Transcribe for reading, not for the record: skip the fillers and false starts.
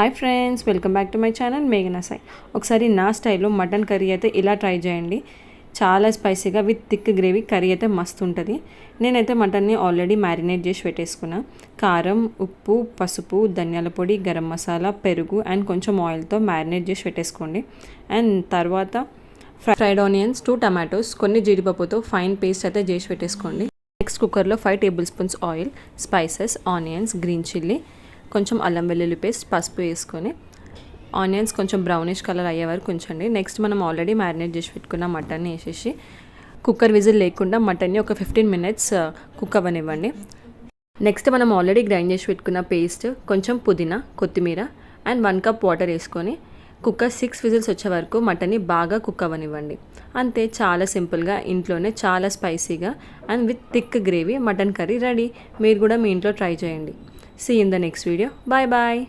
Hi friends, welcome back to my channel మేఘనా సాయి. ఒకసారి నా స్టైల్లో మటన్ కర్రీ అయితే ఇలా ట్రై చేయండి. చాలా స్పైసీగా విత్ థిక్ గ్రేవీ కర్రీ అయితే మస్తు ఉంటుంది. నేనైతే మటన్ని ఆల్రెడీ మ్యారినేట్ చేసి పెట్టేసుకున్నా. కారం, ఉప్పు, పసుపు, ధనియాల పొడి, గరం మసాలా, పెరుగు అండ్ కొంచెం ఆయిల్తో మ్యారినేట్ చేసి పెట్టేసుకోండి. అండ్ తర్వాత ఫ్రైడ్ ఆనియన్స్, 2 టమాటోస్, కొన్ని జీడిపప్పుతో ఫైన్ పేస్ట్ అయితే చేసి పెట్టేసుకోండి. నెక్స్ట్ కుక్కర్లో 5 table spoons oil, spices, onions, green chilli, కొంచెం అల్లం వెల్లుల్లి పేస్ట్, పసుపు వేసుకొని ఆనియన్స్ కొంచెం బ్రౌనిష్ కలర్ అయ్యే వరకు ఉంచండి. నెక్స్ట్ మనం ఆల్రెడీ మ్యారినేట్ చేసి పెట్టుకున్న మటన్ని వేసేసి కుక్కర్ విజిల్ లేకుండా మటన్ని ఒక 15 మినిట్స్ కుక్ అవ్వనివ్వండి. నెక్స్ట్ మనం ఆల్రెడీ గ్రైండ్ చేసి పెట్టుకున్న పేస్ట్, కొంచెం పుదీనా, కొత్తిమీర అండ్ 1 కప్ వాటర్ వేసుకొని కుక్కర్ 6 విజిల్స్ వచ్చే వరకు మటన్ని బాగా కుక్ అవ్వనివ్వండి. అంతే, చాలా సింపుల్గా ఇంట్లోనే చాలా స్పైసీగా and with thick gravy mutton curry ready. మీరు కూడా మీ ఇంట్లో ట్రై చేయండి. See you in the next video. Bye bye.